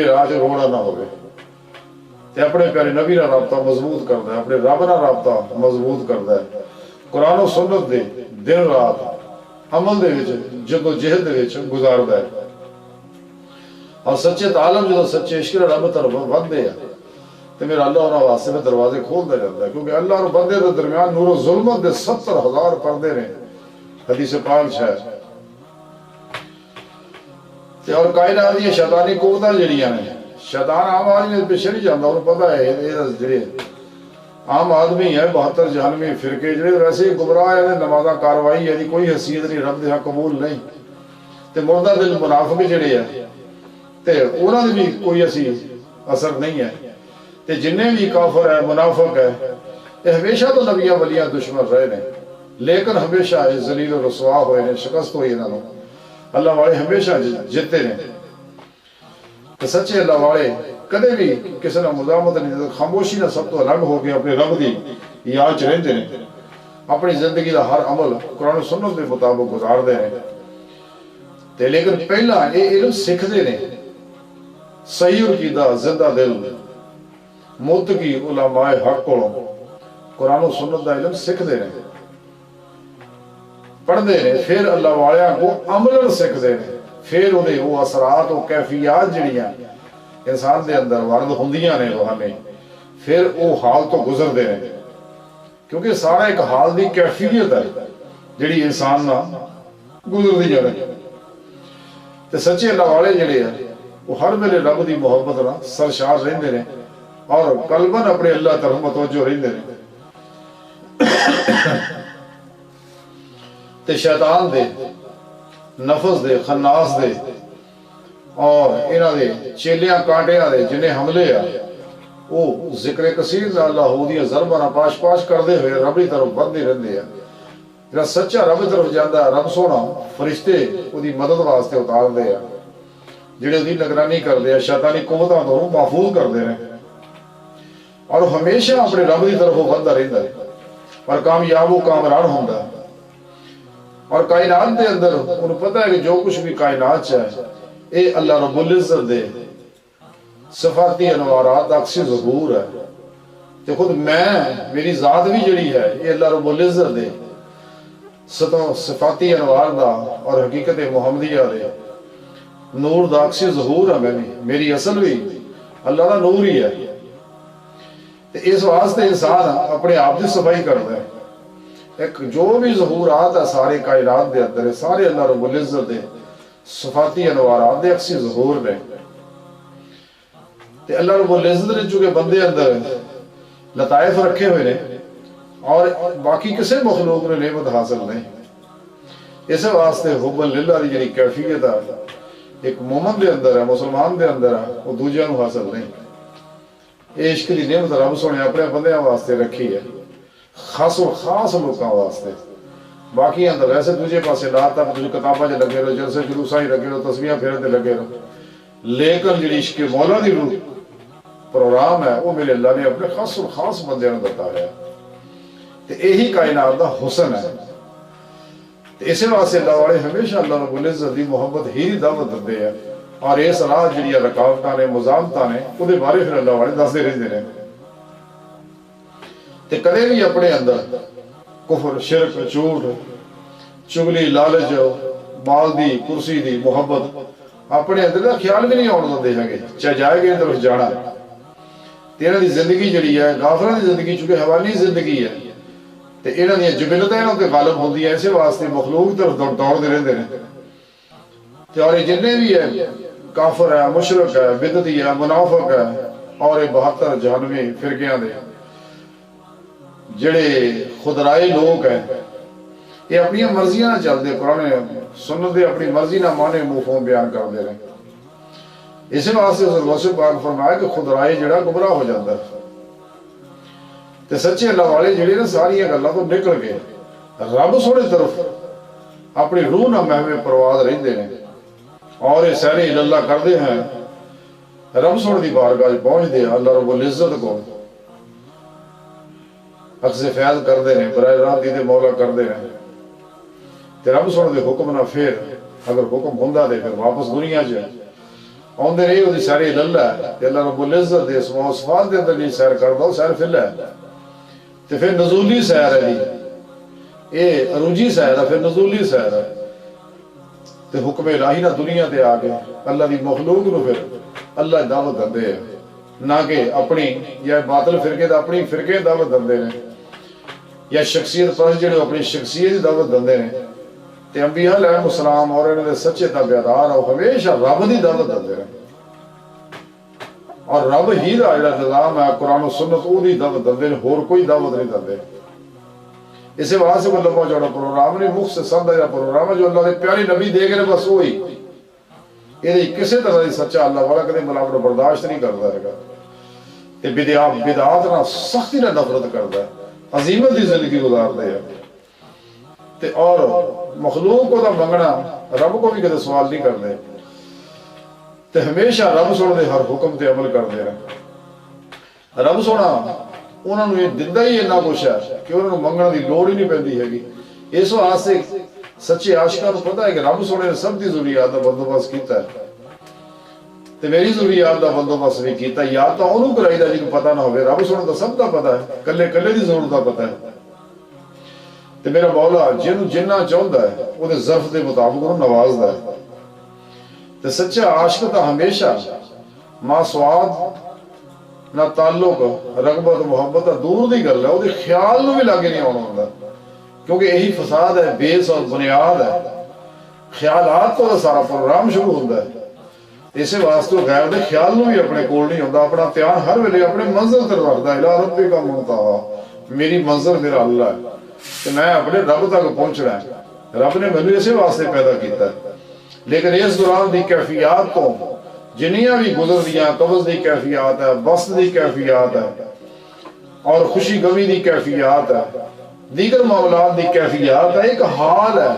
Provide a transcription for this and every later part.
راج روڑا نہ ہوئے تے اپنے پیارے نبی نہ رابطہ مضبوط کردا ہے، اپنے رب نہ رابطہ مضبوط کردا ہے، قرآن و سنت دے دن رات عمل دے وچ جد و جہد دے وچ گزاردا ہے اور سچے تعلم جو سچے عشق رب طرف ودے ہیں تے میرا اللہ انہاں واسطے میں دروازے کھولدا جاندا ہے، کیونکہ اللہ اور بندے دے درمیان نور و ظلمت دے 70,000 پردے نے، حدیث پاک ہے۔ اور کائنات دی شیطانی قوتاں جڑیاں نے، شیطان عام آدمی پیچھے نہیں جاندا، انہوں پتہ ہے یہ جڑے عام آدمی ہے 72 جہنمی فرقے جڑے ویسے ہی گمراہ ہے، نمازاں کاروائی ہے، کوئی حیثیت نہیں، رب دے ہاں قبول نہیں، تے مردہ دل منافق جڑے ہے تے انہاں دی بھی کوئی ایسی اثر نہیں ہے، تے جننے بھی کافر ہے منافق ہے یہ ہمیشہ تو نبیاں ولیاں دشمن رہے نے، لیکن ہمیشہ یہ ذلیل و رسوا ہوئے نے، شکست ہوئی انہاں نوں، اللہ والے ہمیشہ جیتے نے۔ کہ سچے اللہ والے کدے بھی کسی نے مزاحمت نہیں، خاموشی نہ سب تو الگ ہو کے اپنے رب دی یاد چ رہندے نے، اپنی زندگی دا ہر عمل قرآن و سنت کے مطابق گزاردے ہیں تے لیکن پہلا یہ علم سکھدے نے، صحیح عقیدہ زندہ دل متقی علماء حق کو قرآن و سنت دا علم سکھدے نے، پڑھتے ہیں، پھر اللہ والیاں کو عمل سکھتے ہیں، پھر انہیں وہ اثرات و کیفیات جڑیاں انسان دے اندر وارد ہوندیاں نے روحانی، پھر وہ حال تو گزرتے ہیں، کیونکہ سارا ایک حال دی کیفیت ہے جڑی انسان نہ گزر دی جانے۔ تے سچے اللہ والے جڑے ہیں وہ ہر ویلے رب دی محبت نہ سرشار رہندے نے اور قلباً اپنے اللہ طرف متوجہ رہندے نے۔ تے شیطان دے نفس دے خناس دے اور انہاں دے چیلیاں کانٹیاں دے جنہیں حملے آ وہ ذکر کثیر دا اللہ دیاں ضرباں پاش پاش کردے ہوئے ربی طرف بندے رہندے ہیں۔ جڑا سچا رب طرف جاندا ہے، رب سونا فرشتے اودی مدد واسطے اتار دے ہیں جڑے اودی نگرانی کردے ہیں، شیطانی قوتاں تو محفوظ کردے ہیں اور ہمیشہ اپنے رب دی طرف بندہ رہندا ہے اور کامیاب و کامران ہوندا ہے۔ اور کائنات دے اندر انہوں پتہ ہے کہ جو کچھ بھی کائنات چاہے اے اللہ رب العزت دے صفاتی انوارات اکسی ظہور ہے، تے خود میری ذات بھی جڑی ہے یہ اللہ رب العزت دے صفاتی انوار دا اور حقیقت محمدیہ دے نور دا اکسی ظہور ہے، میری اصل بھی اللہ دا نور ہی ہے، تے اس واسطے انسان اپنے آپ دی صفائی کرتا ہے۔ ایک جو بھی ظہورات ہے سارے کائنات دے اندر سارے اللہ رب العزت دے صفاتی انوارات دے اکسی ظہور نے، تے اللہ رب العزت نے چونکہ بندے اندر لطائف رکھے ہوئے نے اور باقی کسی مخلوق نے نعمت حاصل نہیں، اس واسطے حب للہ دی جڑی کیفیت ہے ایک مومن دے اندر ہے، مسلمان دے اندر ہے، وہ دوجیاں نو حاصل نہیں۔ عشق دی نعمت رب سونے اپنے بندیاں واسطے رکھی ہے، خاص لوکاں واسطے، باقی اندر ویسے دوجے پاسے لا تک تجھے کتاباں چ لگے رہو، جلسے جلوساں ہی لگے رہو، تسبیحاں پھیرن تے لگے رہو، لیکن جڑی عشق مولا دی روح پروگرام ہے وہ میرے اللہ نے اپنے خاص بندیاں نوں بتایا ہے، تے یہی کائنات دا حسن ہے۔ تے اسی واسطے اللہ والے ہمیشہ اللہ رب العزت دی محبت ہی دعوت دندے ہیں اور اس راہ جڑیاں رکاوٹاں نے مزاحمتاں نے وہ بارے پھر اللہ والے دسدے رہندے نے، تے کدے بھی اپنے اندر کفر شرک جھوٹ چغلی لالچ مال دی کرسی دی محبت اپنے اندر دا خیال بھی نہیں آن دے ہیں گے، چاہے جائے گے طرف جانا تیرہ دی زندگی جڑی ہے غافلہ دی زندگی چونکہ حوالی زندگی ہے تے انہاں دی جبلتیں انہاں تے غالب ہوندی ہیں، اسی واسطے مخلوق طرف دوڑ دے رہندے نے تے اور جتنے بھی ہے کافر ہے مشرک ہے بدعتی ہے منافق ہے اور 72 جہنمی فرقیاں دے جڑے خدرائے لوگ ہیں یہ اپنی مرضیاں نہ چلتے، قرآن سنت دے اپنی مرضی نہ مانے مفہوم بیان کرتے رہے، اسی واسطے رسول پاک فرمایا کہ خدرائے جڑا گمراہ ہو جاتا ہے، تے سچے اللہ والے جڑے نا ساری گلاں تو نکل کے رب سونے طرف اپنی روح نہ محو پرواز رہندے نے اور یہ سیر اللہ کرتے ہیں، رب سونے دی بارگاہ پہنچتے ہیں، اللہ رب العزت کو اخذ فیض کردے ہیں، براہ راست دیدے مولا کردے ہیں، تے رب سونے دے حکم نہ پھر اگر حکم ہوندا دے پھر واپس دنیا چ آدھے رہی وہ ساری للہ ہے کہ اللہ رب العزت دے اسماء و صفات دے اندر جی سیر کر دو سیر فل ہے تو پھر نزولی سیر ہے جی یہ عروجی سیر ہے پھر نزولی سیر ہے تو حکم الہی نہ دنیا تے آ گئے اللہ دی مخلوق نو پھر اللہ دعوت دے ہیں نہ کہ اپنی یا باطل فرقے دا اپنی فرقے دعوت دے ہیں یا شخصیت پرست جڑے اپنی شخصیت دعوت دے ہیں تے انبیاء علیہ السلام اور انہوں نے سچے تابعدار اور ہمیشہ رب دی دعوت دے ہیں اور رب ہی دا جڑا نظام ہے قرآن و سنت او دی دعوت دے ہیں اور کوئی دعوت نہیں دے اسے وہاں سے وہ لمبا چوڑا پروگرام نہیں مختصر دا پروگرام ہے جو اللہ دے پیاری نبی دے گئے بس وہی یہ کسی طرح دی سچا اللہ والا کدی ملاوٹ برداشت نہیں کرتا ہے تے بدعات نہ سختی نہ نفرت کرتا ہے عظیمت دی زندگی گزارتے ہیں تے اور مخلوق کو دا منگنا رب کو بھی کدی سوال نہیں کرتے تے ہمیشہ رب سونے دے ہر حکم تے عمل کرتے ہیں رب سونا انہوں نے یہ دندہ ہی اتنا کچھ ہے کہ انہوں نے منگنا دی لوڑ ہی نہیں پہنتی ہے گی اس واسطے سچے عاشقاں کو پتہ ہے کہ رب سونے نے سب دی ضروریات دا بندوبست کیتا ہے تے میری ضروریات دا بندوبست بھی کیتا ہے یا تو انہوں کرائی دا جن کو پتہ نہ ہوئے رب سونے دا سب دا پتہ ہے کلے کلے دی ضرورت دا پتہ ہے تے میرا مولا جنہ چاہتا ہے وہ دے ظرف دے مطابق انہوں نواز دا ہے تے سچا عاشق تا ہمیشہ ماں سواد نہ تعلق رغبت محبت دور دی گل ہے وہ خیال نو بھی لاگے نہیں آنا ہوتا کیونکہ یہی فساد ہے بیس اور بنیاد ہے خیالات تو سارا پروگرام شروع ہوتا ہے اسے واسطے غیر دے خیال نو بھی اپنے کول نہیں ہوتا اپنا دھیان ہر ویلے اپنے منزل تے رکھدا ہے الا ربی کا منتہا میری منزل میرا اللہ ہے کہ میں اپنے رب تک پہنچنا ہے رب نے مینوں اسی واسطے پیدا کیتا ہے لیکن اس دوران دی کیفیات تو جنیاں بھی گزر دیاں قبض دی کیفیات ہے بسط دی کیفیات ہے اور خوشی غمی دی کیفیات ہے دیگر معاملات دی کیفیات ہے ایک حال ہے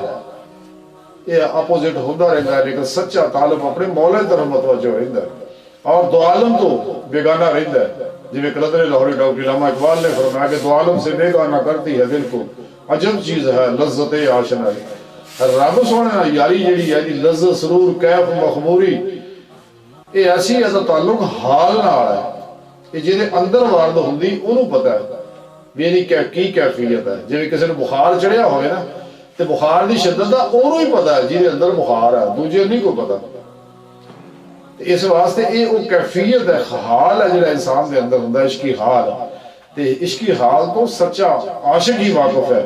یہ اپوزٹ ہوتا رہتا ہے لیکن سچا طالب اپنے مولا کی طرف متوجہ رہتا ہے اور دو عالم تو بیگانہ رہتا ہے جی قلندر لاہوری ڈاکٹر علامہ اقبال نے فرمایا کہ دو عالم سے بیگانہ کرتی ہے دل کو عجب چیز ہے لذت آشنائی رب سونے یاری جیڑی ہے لذت سرور کیف مخموری یہ ایسی ہے تعلق حال نہ آ رہا ہے یہ جنہیں اندر وارد ہوندی انہوں پتہ ہے بھی یہ کی کیفیت ہے جب کسی نے بخار چڑھیا ہوئے نا تو بخار دی شدت دا انہوں ہی پتہ ہے جنہیں اندر بخار ہے دوجہ نہیں کو پتہ اس واسطے یہ وہ کیفیت ہے حال ہے جنہیں انسان دے اندر ہوندہ عشقی حال ہے عشقی حال تو سچا عاشق ہی واقف ہے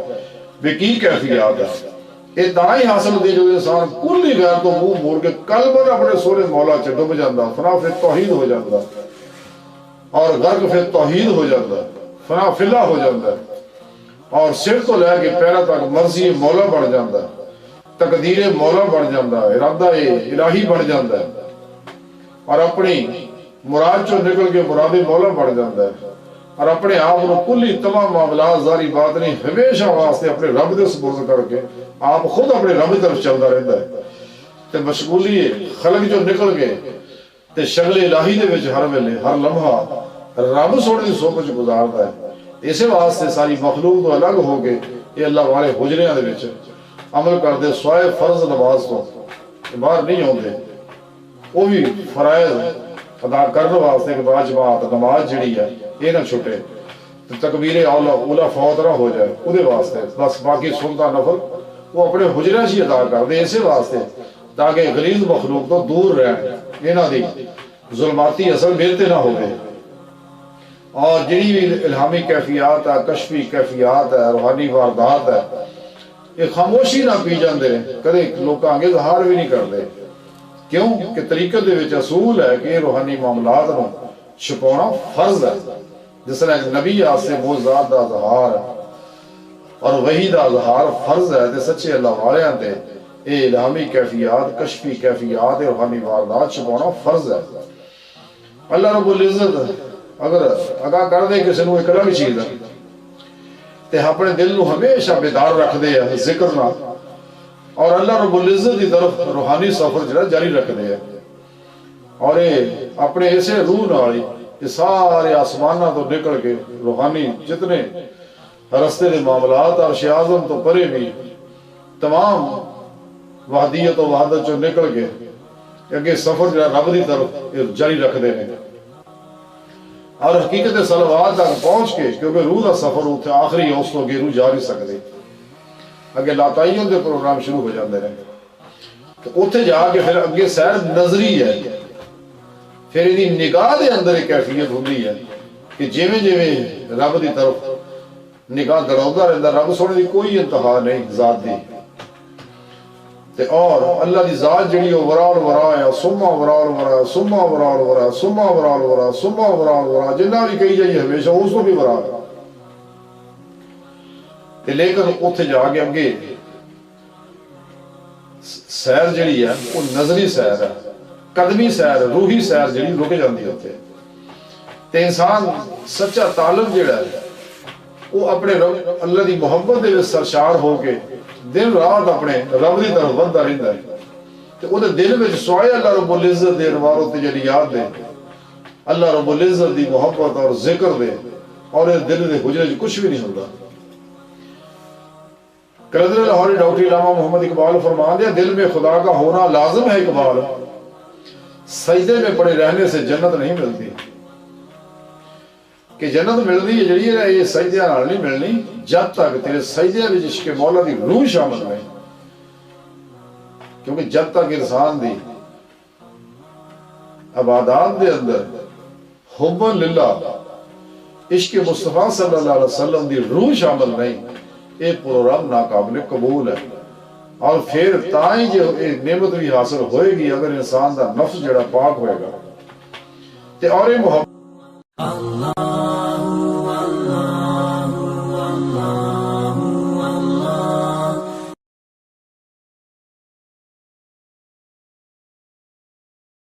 بھی کی کیفیت ہے یہ دائیں حاصل ہوتی ہے جو انسان کلی غیر تو منہ موڑ کے قلباً اپنے سورے مولا چ ڈب جاندہ فنا پھر توحید ہو جاندہ اور غرق پھر توحید ہو جاندہ فنا فلا ہو جاندہ اور سر تو لے کے پیرا تک مرضی مولا بڑھ جاندہ تقدیر مولا بڑھ جاندہ ارادہ الہی بڑھ جاندہ اور اپنی مراد چو نکل کے مراد مولا بڑھ جاندہ ہے اور اپنے آپ نے کلی تمام معاملات ظاہری بات نہیں ہمیشہ واسطے اپنے رب دے سپرد کر کے آپ خود اپنے رب کی طرف چلتا رہتا ہے تے مشغولی خلق جو نکل گئے تے شغل الہی دے وچ ہر ویلے ہر لمحہ رب سونے دی صحبت گزارتا ہے اسے واسطے ساری مخلوق تو الگ ہو گئے یہ اللہ والے حجریاں دے وچ عمل کردے سوائے فرض نماز تو باہر نہیں ہوندے وہ بھی فرائض ادا کرنے واسطے کہ بعد جماعت نماز جڑی ہے یہ نہ چھٹے تکبیر اولا فوت نہ ہو جائے وہ دے واسطے بس باقی سنتا نفل وہ اپنے حجرہ سے ادا کر دے اسے واسطے تاکہ غلیظ مخلوق تو دور رہے انہاں دی ظلماتی اثر ملتے نہ ہوئے اور جڑی بھی الہامی کیفیات ہے کشفی کیفیات ہے روحانی واردات ہے یہ خاموشی نہ پی جاندے کدے لوگ آگے ظاہر بھی نہیں کرتے کیوں کہ طریقے دے وچ اصول ہے کہ روحانی معاملات نو چھپانا فرض ہے جس طرح نبی آسے وہ ذات دا اظہار ہے اور وحی دا اظہار فرض ہے تے سچے اللہ والے تے اے الہامی کیفیات کشفی کیفیات روحانی واردات چھپانا فرض ہے اللہ رب العزت اگر اگاہ کر دے کسی نو ایک الگ چیز ہے تے اپنے دل نو ہمیشہ بیدار رکھ دے ذکر نہ اور اللہ رب العزت کی طرف روحانی سفر جڑا جاری رکھ دے اور اپنے اسے روح نالی یہ سارے آسمانہ تو نکل کے روحانی جتنے رستے دے معاملات اور شیعظم تو پرے بھی تمام وحدیت و وحدت جو نکل کے اگے سفر جڑا رب دی طرف جاری رکھتے ہیں اور حقیقت صلوات تک پہنچ کے، کیونکہ روح کا سفر اتنے آخری ہے، اس کو اگے روح جا نہیں سکتے، اگے لاتائیوں کے پروگرام شروع ہو جاتے ہیں، تو اتنے جا کے پھر اگے سیر نظری ہے، پھر یہ نگاہ دے اندر ایک کیفیت ہوتی ہے کہ جیویں جیویں رب دی طرف نگاہ دڑاؤں رہتا، رب سونے دی کوئی انتہا نہیں ذات دی، اور اللہ دی ذات جڑی وہ ورال ورا ہے، سما ورال ورا، سما ورال ورا، سما ورال ورا، سما ورال ورا، جنہ بھی کہی جائیے ہمیشہ اس کو بھی ورا ہے، لیکن اتنے جا کے اگے سیر جڑی ہے وہ نظری سیر ہے، قدمی سیر، روحی سیر جڑی رک جاتی ہے اتنے، تے انسان سچا تعلق جڑا ہے وہ اپنے اللہ دی محبت دے سرشار ہو کے دن رات اپنے رب دی طرف بڑھتا رہتا ہے، تے وہ دل میں سوائے اللہ رب العزت دے انواروں تے جڑی یاد دے، اللہ رب العزت دی محبت اور ذکر دے، اور اس دل دے حجرے کچھ بھی نہیں ہوتا۔ قلندر لاہوری ڈاکٹر علامہ محمد اقبال فرمان دیا، دل میں خدا کا ہونا لازم ہے اقبال، سجدے میں پڑے رہنے سے جنت نہیں ملتی، کہ جنت ملتی ہے جڑی ہے یہ سجدے نال نہیں ملنی جب تک تیرے سجدے میں عشق مولا دی روح شامل نہیں، کیونکہ جب تک انسان دی عبادات دے اندر حب للہ عشق مصطفیٰ صلی اللہ علیہ وسلم دی روح شامل نہیں، یہ پروگرام ناقابل قبول ہے، اور پھر تائیں جو نعمت بھی حاصل ہوئے گی اگر انسان دا نفس جڑا پاک ہوئے گا تے اور یہ محبت